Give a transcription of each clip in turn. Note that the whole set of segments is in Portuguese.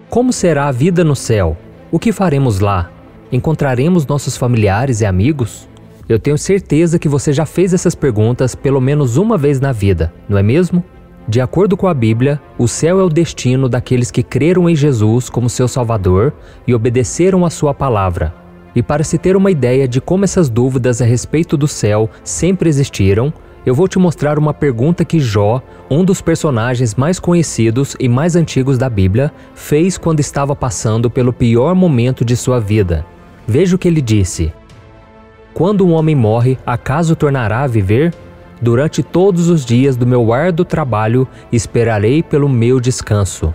Como será a vida no céu? O que faremos lá? Encontraremos nossos familiares e amigos? Eu tenho certeza que você já fez essas perguntas pelo menos uma vez na vida, não é mesmo? De acordo com a Bíblia, o céu é o destino daqueles que creram em Jesus como seu Salvador e obedeceram à sua palavra. E para se ter uma ideia de como essas dúvidas a respeito do céu sempre existiram, eu vou te mostrar uma pergunta que Jó, um dos personagens mais conhecidos e mais antigos da Bíblia, fez quando estava passando pelo pior momento de sua vida. Veja o que ele disse: quando um homem morre, acaso tornará a viver? Durante todos os dias do meu árduo trabalho, esperarei pelo meu descanso.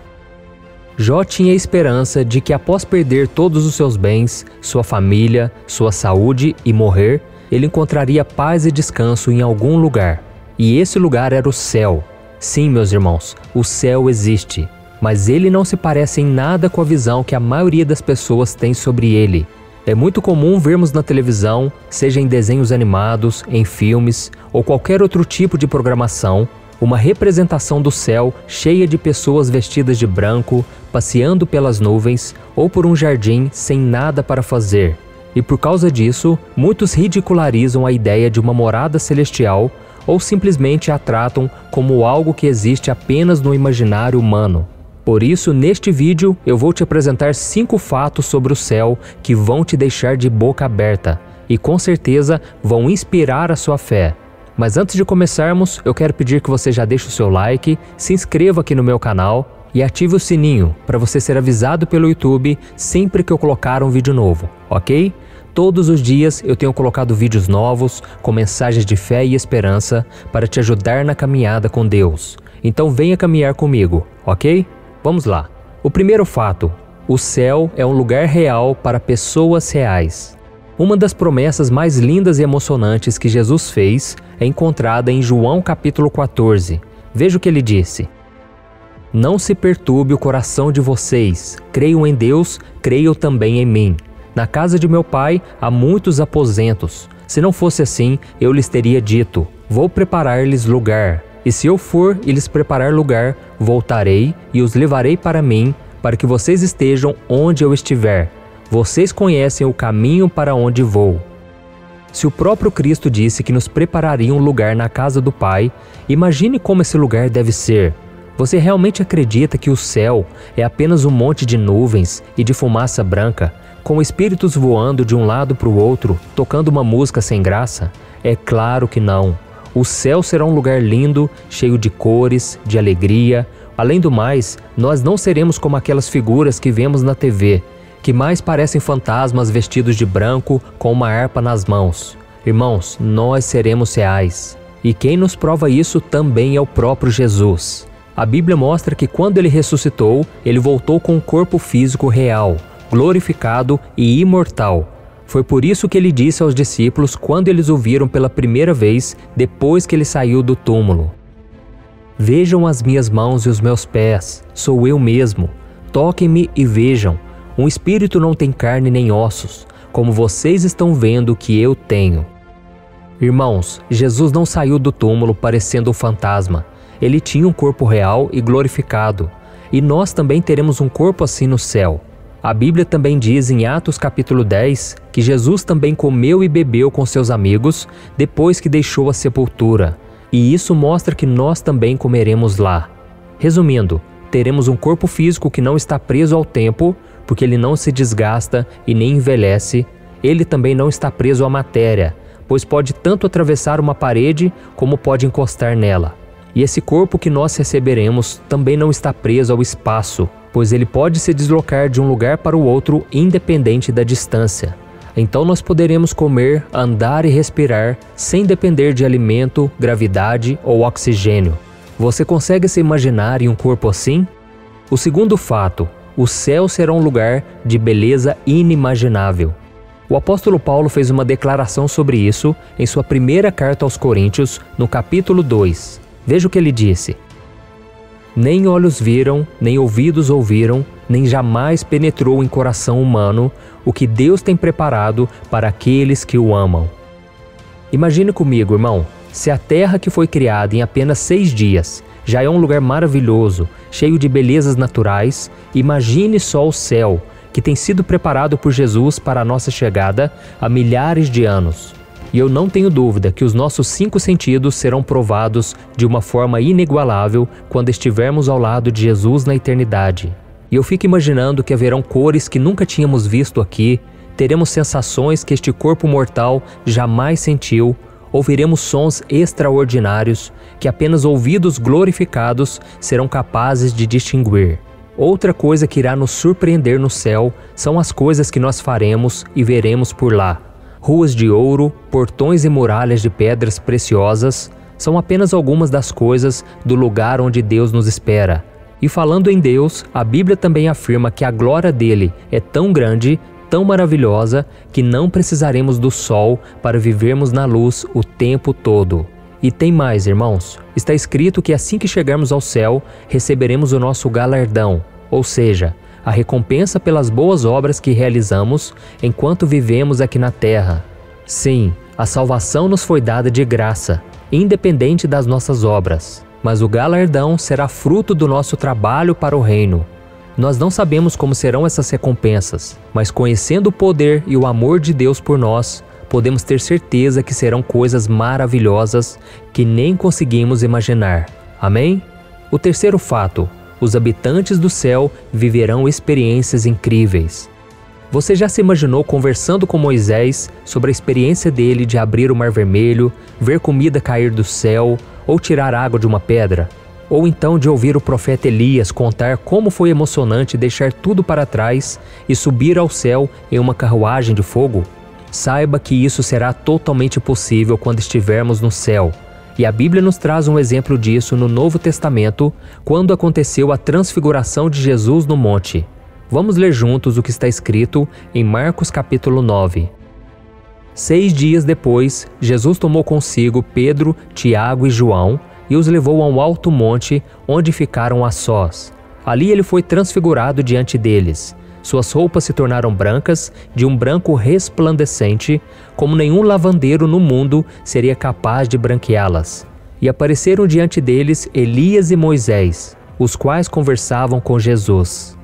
Jó tinha esperança de que após perder todos os seus bens, sua família, sua saúde e morrer, ele encontraria paz e descanso em algum lugar. E esse lugar era o céu. Sim, meus irmãos, o céu existe, mas ele não se parece em nada com a visão que a maioria das pessoas tem sobre ele. É muito comum vermos na televisão, seja em desenhos animados, em filmes ou qualquer outro tipo de programação, uma representação do céu cheia de pessoas vestidas de branco, passeando pelas nuvens ou por um jardim sem nada para fazer. E por causa disso, muitos ridicularizam a ideia de uma morada celestial ou simplesmente a tratam como algo que existe apenas no imaginário humano. Por isso, neste vídeo, eu vou te apresentar 5 fatos sobre o céu que vão te deixar de boca aberta e com certeza vão inspirar a sua fé. Mas antes de começarmos, eu quero pedir que você já deixe o seu like, se inscreva aqui no meu canal e ative o sininho para você ser avisado pelo YouTube sempre que eu colocar um vídeo novo, ok? Todos os dias eu tenho colocado vídeos novos com mensagens de fé e esperança para te ajudar na caminhada com Deus. Então venha caminhar comigo, ok? Vamos lá. O primeiro fato: o céu é um lugar real para pessoas reais. Uma das promessas mais lindas e emocionantes que Jesus fez é encontrada em João capítulo 14. Veja o que ele disse: não se perturbe o coração de vocês, creiam em Deus, creiam também em mim. Na casa de meu pai há muitos aposentos. Se não fosse assim, eu lhes teria dito: vou preparar-lhes lugar. E se eu for e lhes preparar lugar, voltarei e os levarei para mim, para que vocês estejam onde eu estiver. Vocês conhecem o caminho para onde vou. Se o próprio Cristo disse que nos prepararia um lugar na casa do Pai, imagine como esse lugar deve ser. Você realmente acredita que o céu é apenas um monte de nuvens e de fumaça branca, com espíritos voando de um lado para o outro, tocando uma música sem graça? É claro que não. O céu será um lugar lindo, cheio de cores, de alegria. Além do mais, nós não seremos como aquelas figuras que vemos na TV, que mais parecem fantasmas vestidos de branco com uma harpa nas mãos. Irmãos, nós seremos reais. E quem nos prova isso também é o próprio Jesus. A Bíblia mostra que quando ele ressuscitou, ele voltou com um corpo físico real, glorificado e imortal. Foi por isso que ele disse aos discípulos quando eles o viram pela primeira vez, depois que ele saiu do túmulo: vejam as minhas mãos e os meus pés, sou eu mesmo. Toquem-me e vejam. Um espírito não tem carne nem ossos, como vocês estão vendo que eu tenho. Irmãos, Jesus não saiu do túmulo parecendo um fantasma. Ele tinha um corpo real e glorificado. E nós também teremos um corpo assim no céu. A Bíblia também diz em Atos capítulo 10 que Jesus também comeu e bebeu com seus amigos depois que deixou a sepultura. E isso mostra que nós também comeremos lá. Resumindo, teremos um corpo físico que não está preso ao tempo, porque ele não se desgasta e nem envelhece. Ele também não está preso à matéria, pois pode tanto atravessar uma parede como pode encostar nela. E esse corpo que nós receberemos também não está preso ao espaço, pois ele pode se deslocar de um lugar para o outro independente da distância. Então nós poderemos comer, andar e respirar sem depender de alimento, gravidade ou oxigênio. Você consegue se imaginar em um corpo assim? O segundo fato: o céu será um lugar de beleza inimaginável. O apóstolo Paulo fez uma declaração sobre isso em sua primeira carta aos Coríntios, no capítulo 2. Veja o que ele disse: nem olhos viram, nem ouvidos ouviram, nem jamais penetrou em coração humano o que Deus tem preparado para aqueles que o amam. Imagine comigo, irmão, se a terra que foi criada em apenas 6 dias Já é um lugar maravilhoso, cheio de belezas naturais. Imagine só o céu, que tem sido preparado por Jesus para a nossa chegada há milhares de anos. E eu não tenho dúvida que os nossos 5 sentidos serão provados de uma forma inigualável quando estivermos ao lado de Jesus na eternidade. E eu fico imaginando que haverão cores que nunca tínhamos visto aqui, teremos sensações que este corpo mortal jamais sentiu, ouviremos sons extraordinários que apenas ouvidos glorificados serão capazes de distinguir. Outra coisa que irá nos surpreender no céu são as coisas que nós faremos e veremos por lá. Ruas de ouro, portões e muralhas de pedras preciosas são apenas algumas das coisas do lugar onde Deus nos espera. E falando em Deus, a Bíblia também afirma que a glória dele é tão grande, tão maravilhosa, que não precisaremos do sol para vivermos na luz o tempo todo. E tem mais, irmãos. Está escrito que assim que chegarmos ao céu, receberemos o nosso galardão, ou seja, a recompensa pelas boas obras que realizamos enquanto vivemos aqui na terra. Sim, a salvação nos foi dada de graça, independente das nossas obras, mas o galardão será fruto do nosso trabalho para o reino. Nós não sabemos como serão essas recompensas, mas conhecendo o poder e o amor de Deus por nós, podemos ter certeza que serão coisas maravilhosas que nem conseguimos imaginar. Amém? O terceiro fato: os habitantes do céu viverão experiências incríveis. Você já se imaginou conversando com Moisés sobre a experiência dele de abrir o Mar Vermelho, ver comida cair do céu ou tirar água de uma pedra? Ou então de ouvir o profeta Elias contar como foi emocionante deixar tudo para trás e subir ao céu em uma carruagem de fogo? Saiba que isso será totalmente possível quando estivermos no céu. E a Bíblia nos traz um exemplo disso no Novo Testamento, quando aconteceu a transfiguração de Jesus no monte. Vamos ler juntos o que está escrito em Marcos capítulo 9. 6 dias depois, Jesus tomou consigo Pedro, Tiago e João e os levou a um alto monte, onde ficaram a sós. Ali ele foi transfigurado diante deles. Suas roupas se tornaram brancas, de um branco resplandecente, como nenhum lavandeiro no mundo seria capaz de branqueá-las. E apareceram diante deles Elias e Moisés, os quais conversavam com Jesus.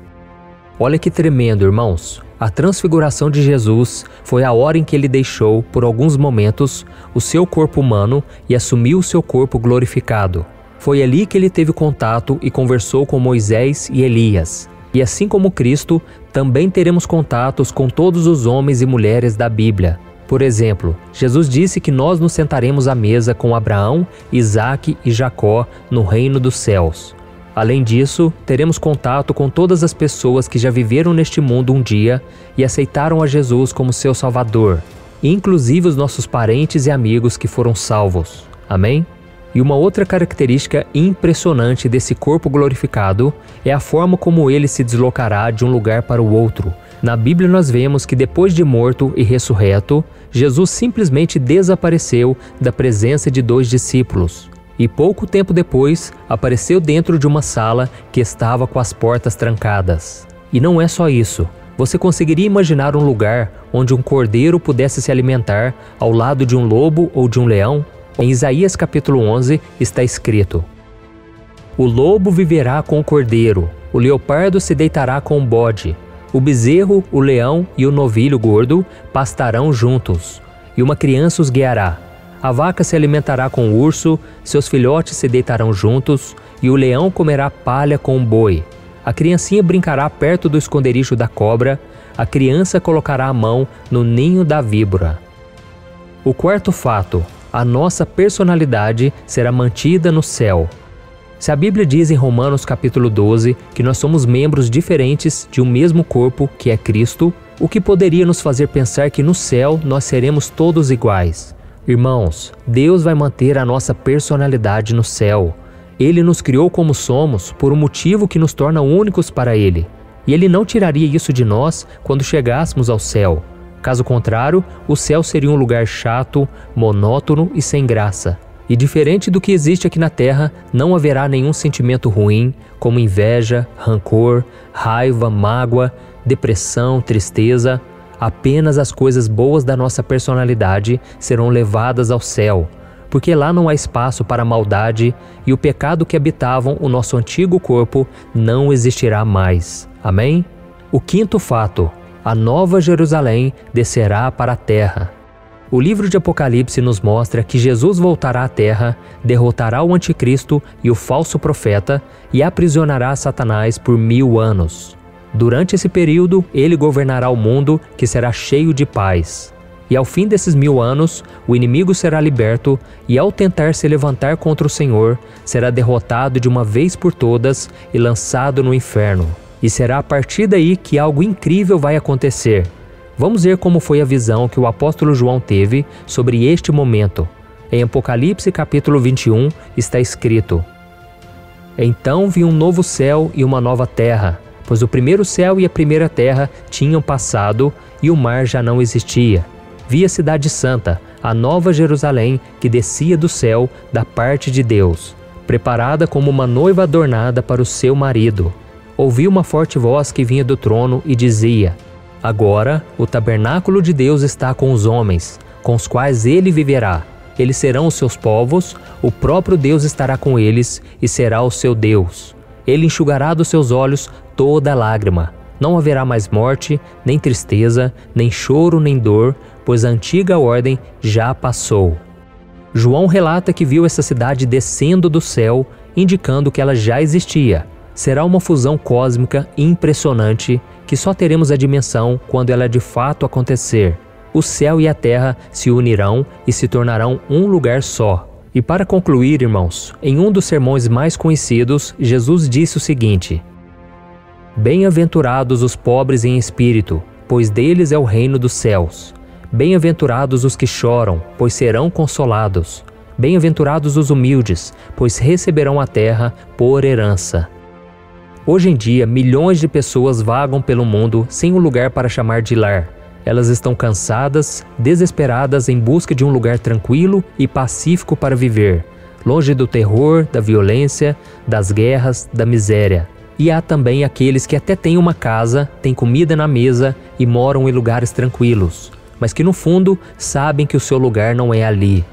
Olha que tremendo, irmãos! A transfiguração de Jesus foi a hora em que ele deixou, por alguns momentos, o seu corpo humano e assumiu o seu corpo glorificado. Foi ali que ele teve contato e conversou com Moisés e Elias. E assim como Cristo, também teremos contatos com todos os homens e mulheres da Bíblia. Por exemplo, Jesus disse que nós nos sentaremos à mesa com Abraão, Isaque e Jacó no reino dos céus. Além disso, teremos contato com todas as pessoas que já viveram neste mundo um dia e aceitaram a Jesus como seu Salvador, inclusive os nossos parentes e amigos que foram salvos. Amém? E uma outra característica impressionante desse corpo glorificado é a forma como ele se deslocará de um lugar para o outro. Na Bíblia nós vemos que depois de morto e ressurreto, Jesus simplesmente desapareceu da presença de 2 discípulos. E pouco tempo depois, apareceu dentro de uma sala que estava com as portas trancadas. E não é só isso. Você conseguiria imaginar um lugar onde um cordeiro pudesse se alimentar ao lado de um lobo ou de um leão? Em Isaías capítulo 11 está escrito: o lobo viverá com o cordeiro, o leopardo se deitará com o bode, o bezerro, o leão e o novilho gordo pastarão juntos, e uma criança os guiará. A vaca se alimentará com o urso, seus filhotes se deitarão juntos, e o leão comerá palha com o boi. A criancinha brincará perto do esconderijo da cobra, a criança colocará a mão no ninho da víbora. O quarto fato: a nossa personalidade será mantida no céu. Se a Bíblia diz em Romanos capítulo 12 que nós somos membros diferentes de um mesmo corpo, que é Cristo, o que poderia nos fazer pensar que no céu nós seremos todos iguais? Irmãos, Deus vai manter a nossa personalidade no céu. Ele nos criou como somos por um motivo que nos torna únicos para Ele. E Ele não tiraria isso de nós quando chegássemos ao céu. Caso contrário, o céu seria um lugar chato, monótono e sem graça. E diferente do que existe aqui na terra, não haverá nenhum sentimento ruim, como inveja, rancor, raiva, mágoa, depressão, tristeza. Apenas as coisas boas da nossa personalidade serão levadas ao céu, porque lá não há espaço para a maldade e o pecado que habitavam o nosso antigo corpo não existirá mais. Amém? O quinto fato: a nova Jerusalém descerá para a terra. O livro de Apocalipse nos mostra que Jesus voltará à terra, derrotará o anticristo e o falso profeta e aprisionará Satanás por 1000 anos. Durante esse período, ele governará o mundo, que será cheio de paz. E ao fim desses 1000 anos, o inimigo será liberto e, ao tentar se levantar contra o Senhor, será derrotado de uma vez por todas e lançado no inferno. E será a partir daí que algo incrível vai acontecer. Vamos ver como foi a visão que o apóstolo João teve sobre este momento. Em Apocalipse capítulo 21 está escrito: Então vi um novo céu e uma nova terra, pois o primeiro céu e a primeira terra tinham passado e o mar já não existia. Vi a cidade santa, a nova Jerusalém, que descia do céu da parte de Deus, preparada como uma noiva adornada para o seu marido. Ouvi uma forte voz que vinha do trono e dizia: Agora o tabernáculo de Deus está com os homens, com os quais ele viverá. Eles serão os seus povos, o próprio Deus estará com eles e será o seu Deus. Ele enxugará dos seus olhos toda lágrima. Não haverá mais morte, nem tristeza, nem choro, nem dor, pois a antiga ordem já passou. João relata que viu essa cidade descendo do céu, indicando que ela já existia. Será uma fusão cósmica impressionante que só teremos a dimensão quando ela de fato acontecer. O céu e a terra se unirão e se tornarão um lugar só. E para concluir, irmãos, em um dos sermões mais conhecidos, Jesus disse o seguinte: Bem-aventurados os pobres em espírito, pois deles é o reino dos céus. Bem-aventurados os que choram, pois serão consolados. Bem-aventurados os humildes, pois receberão a terra por herança. Hoje em dia, milhões de pessoas vagam pelo mundo sem um lugar para chamar de lar. Elas estão cansadas, desesperadas em busca de um lugar tranquilo e pacífico para viver, longe do terror, da violência, das guerras, da miséria. E há também aqueles que até têm uma casa, têm comida na mesa e moram em lugares tranquilos, mas que no fundo sabem que o seu lugar não é ali.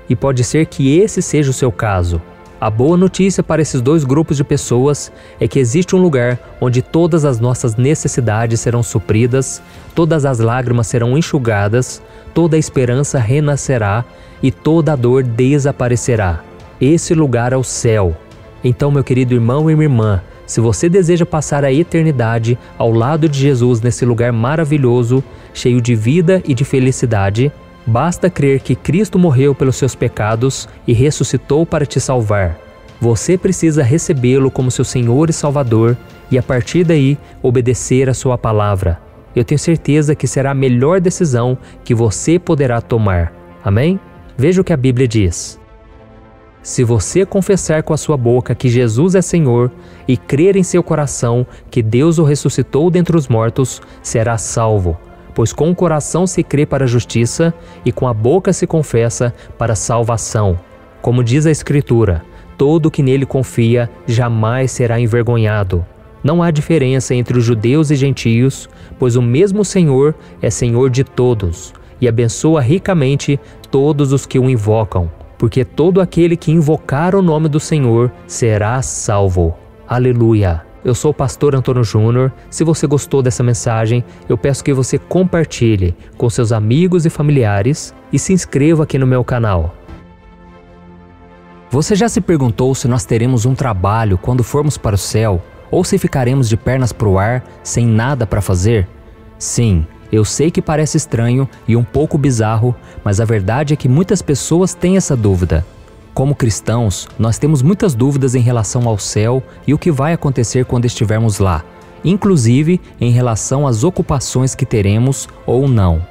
E pode ser que esse seja o seu caso. A boa notícia para esses dois grupos de pessoas é que existe um lugar onde todas as nossas necessidades serão supridas, todas as lágrimas serão enxugadas, toda a esperança renascerá e toda a dor desaparecerá. Esse lugar é o céu. Então, meu querido irmão e minha irmã, se você deseja passar a eternidade ao lado de Jesus nesse lugar maravilhoso, cheio de vida e de felicidade, basta crer que Cristo morreu pelos seus pecados e ressuscitou para te salvar. Você precisa recebê-lo como seu Senhor e Salvador e, a partir daí, obedecer a sua palavra. Eu tenho certeza que será a melhor decisão que você poderá tomar. Amém? Veja o que a Bíblia diz. Se você confessar com a sua boca que Jesus é Senhor e crer em seu coração que Deus o ressuscitou dentre os mortos, será salvo. Pois com o coração se crê para a justiça e com a boca se confessa para a salvação. Como diz a Escritura, todo que nele confia jamais será envergonhado. Não há diferença entre os judeus e gentios, pois o mesmo Senhor é Senhor de todos e abençoa ricamente todos os que o invocam, porque todo aquele que invocar o nome do Senhor será salvo. Aleluia! Eu sou o pastor Antônio Júnior. Se você gostou dessa mensagem, eu peço que você compartilhe com seus amigos e familiares e se inscreva aqui no meu canal. Você já se perguntou se nós teremos um trabalho quando formos para o céu ou se ficaremos de pernas para o ar sem nada para fazer? Sim, eu sei que parece estranho e um pouco bizarro, mas a verdade é que muitas pessoas têm essa dúvida. Como cristãos, nós temos muitas dúvidas em relação ao céu e o que vai acontecer quando estivermos lá, inclusive em relação às ocupações que teremos ou não.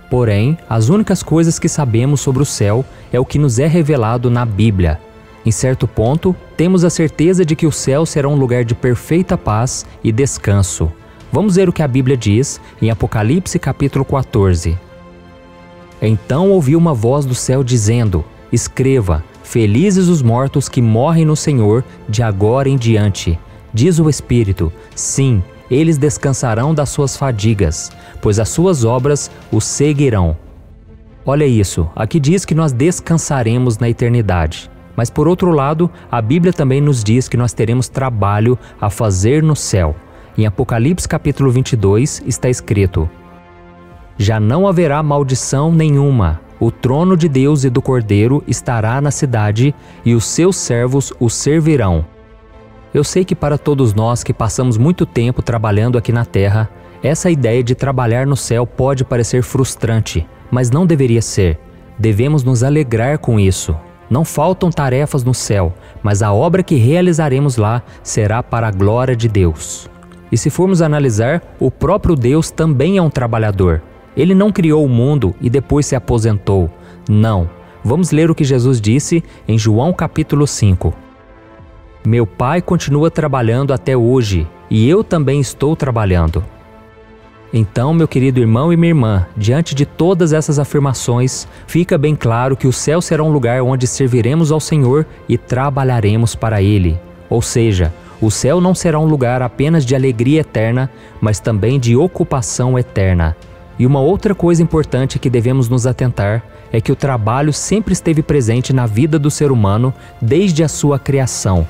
Porém, as únicas coisas que sabemos sobre o céu é o que nos é revelado na Bíblia. Em certo ponto, temos a certeza de que o céu será um lugar de perfeita paz e descanso. Vamos ver o que a Bíblia diz em Apocalipse capítulo 14. Então ouvi uma voz do céu dizendo: Escreva, felizes os mortos que morrem no Senhor de agora em diante. Diz o Espírito: sim, eles descansarão das suas fadigas, pois as suas obras os seguirão. Olha isso, aqui diz que nós descansaremos na eternidade. Mas por outro lado, a Bíblia também nos diz que nós teremos trabalho a fazer no céu. Em Apocalipse capítulo 22 está escrito: já não haverá maldição nenhuma. O trono de Deus e do Cordeiro estará na cidade e os seus servos o servirão. Eu sei que para todos nós que passamos muito tempo trabalhando aqui na terra, essa ideia de trabalhar no céu pode parecer frustrante, mas não deveria ser. Devemos nos alegrar com isso. Não faltam tarefas no céu, mas a obra que realizaremos lá será para a glória de Deus. E se formos analisar, o próprio Deus também é um trabalhador. Ele não criou o mundo e depois se aposentou. Não. Vamos ler o que Jesus disse em João capítulo 5. Meu Pai continua trabalhando até hoje, e eu também estou trabalhando. Então, meu querido irmão e minha irmã, diante de todas essas afirmações, fica bem claro que o céu será um lugar onde serviremos ao Senhor e trabalharemos para Ele. Ou seja, o céu não será um lugar apenas de alegria eterna, mas também de ocupação eterna. E uma outra coisa importante que devemos nos atentar é que o trabalho sempre esteve presente na vida do ser humano desde a sua criação.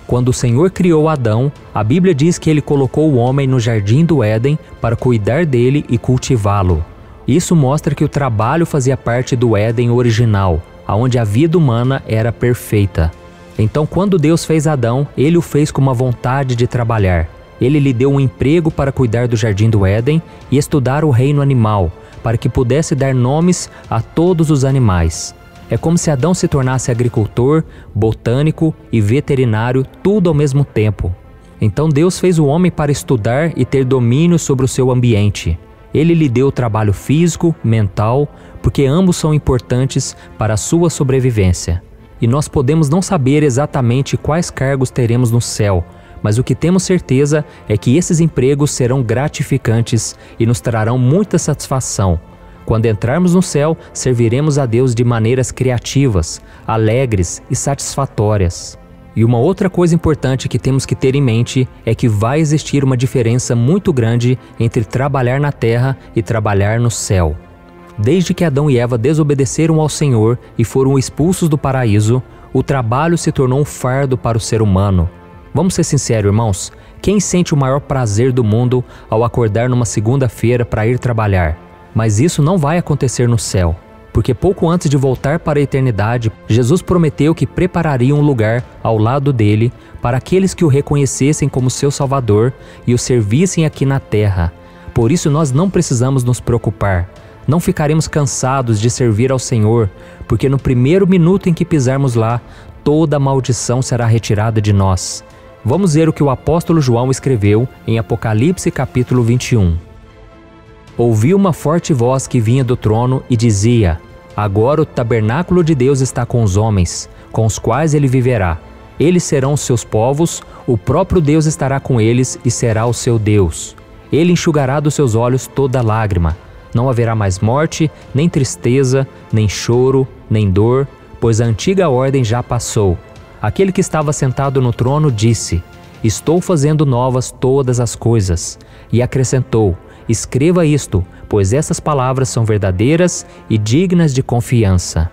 Quando o Senhor criou Adão, a Bíblia diz que Ele colocou o homem no jardim do Éden para cuidar dele e cultivá-lo. Isso mostra que o trabalho fazia parte do Éden original, onde a vida humana era perfeita. Então, quando Deus fez Adão, Ele o fez com uma vontade de trabalhar. Ele lhe deu um emprego para cuidar do jardim do Éden e estudar o reino animal, para que pudesse dar nomes a todos os animais. É como se Adão se tornasse agricultor, botânico e veterinário, tudo ao mesmo tempo. Então Deus fez o homem para estudar e ter domínio sobre o seu ambiente. Ele lhe deu trabalho físico, mental, porque ambos são importantes para a sua sobrevivência. E nós podemos não saber exatamente quais cargos teremos no céu, mas o que temos certeza é que esses empregos serão gratificantes e nos trarão muita satisfação. Quando entrarmos no céu, serviremos a Deus de maneiras criativas, alegres e satisfatórias. E uma outra coisa importante que temos que ter em mente é que vai existir uma diferença muito grande entre trabalhar na terra e trabalhar no céu. Desde que Adão e Eva desobedeceram ao Senhor e foram expulsos do paraíso, o trabalho se tornou um fardo para o ser humano. Vamos ser sinceros, irmãos, quem sente o maior prazer do mundo ao acordar numa segunda-feira para ir trabalhar? Mas isso não vai acontecer no céu, porque pouco antes de voltar para a eternidade, Jesus prometeu que prepararia um lugar ao lado dele para aqueles que o reconhecessem como seu Salvador e o servissem aqui na terra. Por isso nós não precisamos nos preocupar. Não ficaremos cansados de servir ao Senhor, porque no primeiro minuto em que pisarmos lá, toda a maldição será retirada de nós. Vamos ver o que o apóstolo João escreveu em Apocalipse capítulo 21. Ouvi uma forte voz que vinha do trono e dizia: agora o tabernáculo de Deus está com os homens, com os quais ele viverá. Eles serão os seus povos, o próprio Deus estará com eles e será o seu Deus. Ele enxugará dos seus olhos toda lágrima. Não haverá mais morte, nem tristeza, nem choro, nem dor, pois a antiga ordem já passou. Aquele que estava sentado no trono disse: estou fazendo novas todas as coisas. E acrescentou: escreva isto, pois essas palavras são verdadeiras e dignas de confiança.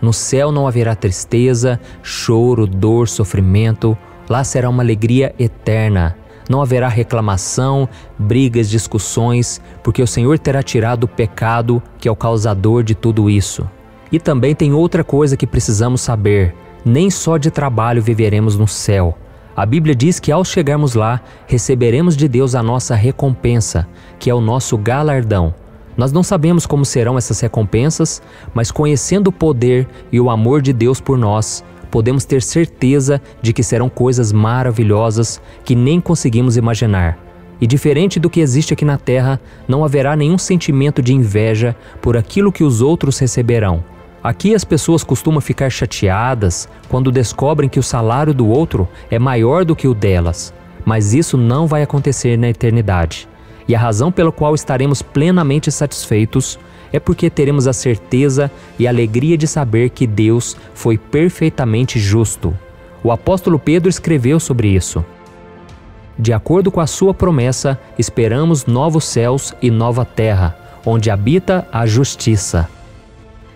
No céu não haverá tristeza, choro, dor, sofrimento. Lá será uma alegria eterna. Não haverá reclamação, brigas, discussões, porque o Senhor terá tirado o pecado, que é o causador de tudo isso. E também tem outra coisa que precisamos saber: nem só de trabalho viveremos no céu. A Bíblia diz que ao chegarmos lá, receberemos de Deus a nossa recompensa, que é o nosso galardão. Nós não sabemos como serão essas recompensas, mas conhecendo o poder e o amor de Deus por nós, podemos ter certeza de que serão coisas maravilhosas que nem conseguimos imaginar. E diferente do que existe aqui na terra, não haverá nenhum sentimento de inveja por aquilo que os outros receberão. Aqui as pessoas costumam ficar chateadas quando descobrem que o salário do outro é maior do que o delas, mas isso não vai acontecer na eternidade. E a razão pela qual estaremos plenamente satisfeitos é porque teremos a certeza e a alegria de saber que Deus foi perfeitamente justo. O apóstolo Pedro escreveu sobre isso: de acordo com a sua promessa, esperamos novos céus e nova terra, onde habita a justiça.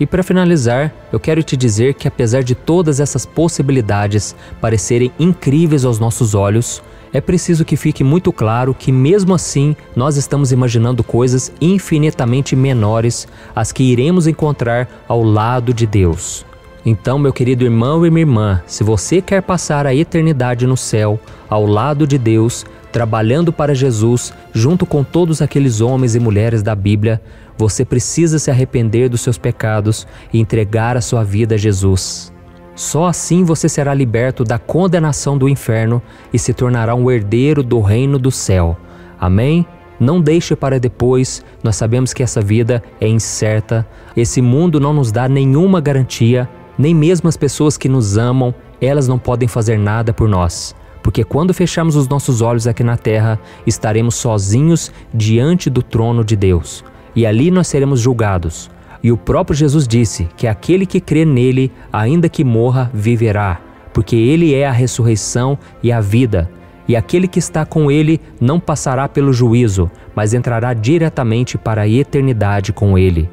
E para finalizar, eu quero te dizer que apesar de todas essas possibilidades parecerem incríveis aos nossos olhos, é preciso que fique muito claro que mesmo assim nós estamos imaginando coisas infinitamente menores às que iremos encontrar ao lado de Deus. Então, meu querido irmão e minha irmã, se você quer passar a eternidade no céu, ao lado de Deus, trabalhando para Jesus, junto com todos aqueles homens e mulheres da Bíblia, você precisa se arrepender dos seus pecados e entregar a sua vida a Jesus. Só assim você será liberto da condenação do inferno e se tornará um herdeiro do reino do céu. Amém? Não deixe para depois, nós sabemos que essa vida é incerta, esse mundo não nos dá nenhuma garantia, nem mesmo as pessoas que nos amam, elas não podem fazer nada por nós. Porque quando fecharmos os nossos olhos aqui na terra, estaremos sozinhos diante do trono de Deus. E ali nós seremos julgados. E o próprio Jesus disse que aquele que crê nele, ainda que morra, viverá. Porque ele é a ressurreição e a vida. E aquele que está com ele não passará pelo juízo, mas entrará diretamente para a eternidade com ele.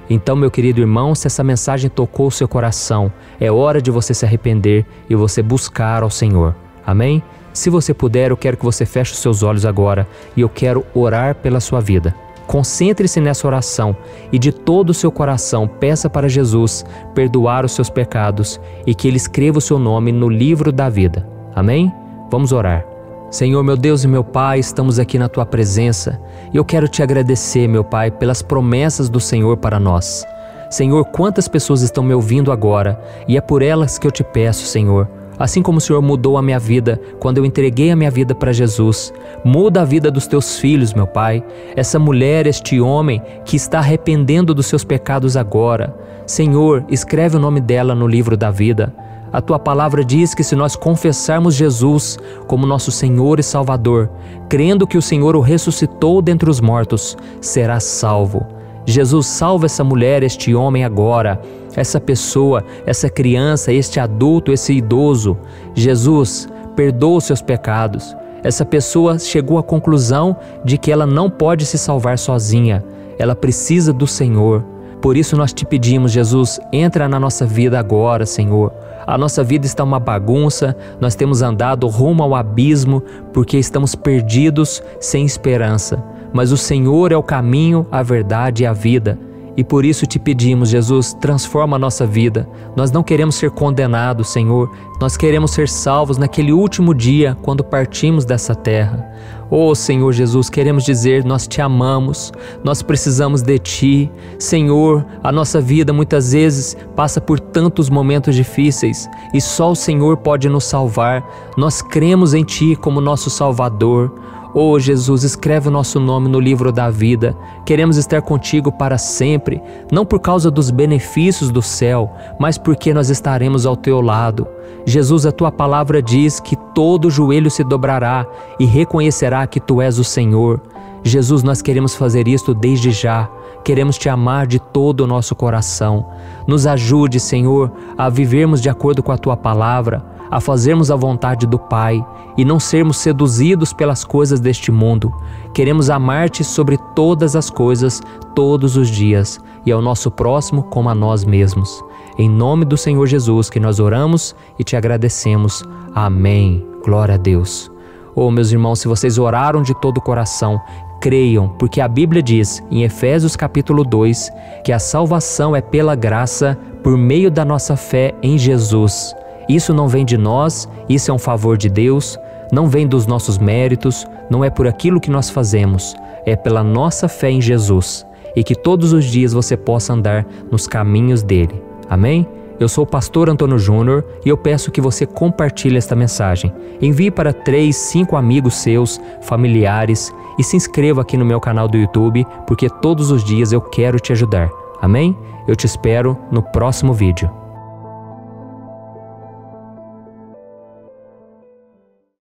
Então, meu querido irmão, se essa mensagem tocou o seu coração, é hora de você se arrepender e você buscar ao Senhor. Amém? Se você puder, eu quero que você feche os seus olhos agora e eu quero orar pela sua vida. Concentre-se nessa oração e de todo o seu coração peça para Jesus perdoar os seus pecados e que Ele escreva o seu nome no livro da vida. Amém? Vamos orar. Senhor, meu Deus e meu Pai, estamos aqui na Tua presença e eu quero Te agradecer, meu Pai, pelas promessas do Senhor para nós. Senhor, quantas pessoas estão me ouvindo agora e é por elas que eu Te peço, Senhor. Assim como o Senhor mudou a minha vida quando eu entreguei a minha vida para Jesus, muda a vida dos Teus filhos, meu Pai. Essa mulher, este homem que está arrependendo dos seus pecados agora. Senhor, escreve o nome dela no livro da vida. A Tua palavra diz que se nós confessarmos Jesus como nosso Senhor e Salvador, crendo que o Senhor o ressuscitou dentre os mortos, será salvo. Jesus, salva essa mulher, este homem agora, essa pessoa, essa criança, este adulto, esse idoso. Jesus, perdoa os seus pecados. Essa pessoa chegou à conclusão de que ela não pode se salvar sozinha. Ela precisa do Senhor. Por isso nós Te pedimos, Jesus, entra na nossa vida agora, Senhor. A nossa vida está uma bagunça, nós temos andado rumo ao abismo porque estamos perdidos, sem esperança. Mas o Senhor é o caminho, a verdade e a vida. E por isso Te pedimos, Jesus, transforma a nossa vida. Nós não queremos ser condenados, Senhor. Nós queremos ser salvos naquele último dia, quando partimos dessa terra. Oh, Senhor Jesus, queremos dizer, nós Te amamos, nós precisamos de Ti. Senhor, a nossa vida muitas vezes passa por tantos momentos difíceis e só o Senhor pode nos salvar. Nós cremos em Ti como nosso Salvador. Oh Jesus, escreve o nosso nome no livro da vida. Queremos estar contigo para sempre, não por causa dos benefícios do céu, mas porque nós estaremos ao teu lado. Jesus, a tua palavra diz que todo joelho se dobrará e reconhecerá que tu és o Senhor. Jesus, nós queremos fazer isto desde já. Queremos Te amar de todo o nosso coração. Nos ajude, Senhor, a vivermos de acordo com a Tua palavra, a fazermos a vontade do Pai e não sermos seduzidos pelas coisas deste mundo. Queremos amar-Te sobre todas as coisas, todos os dias, e ao nosso próximo como a nós mesmos. Em nome do Senhor Jesus que nós oramos e Te agradecemos. Amém. Glória a Deus. Oh, meus irmãos, se vocês oraram de todo o coração, creiam, porque a Bíblia diz, em Efésios capítulo 2, que a salvação é pela graça, por meio da nossa fé em Jesus. Isso não vem de nós, isso é um favor de Deus, não vem dos nossos méritos, não é por aquilo que nós fazemos, é pela nossa fé em Jesus. E que todos os dias você possa andar nos caminhos dele. Amém? Eu sou o pastor Antônio Júnior e eu peço que você compartilhe esta mensagem. Envie para 3, 5 amigos seus, familiares e se inscreva aqui no meu canal do YouTube, porque todos os dias eu quero te ajudar. Amém? Eu te espero no próximo vídeo.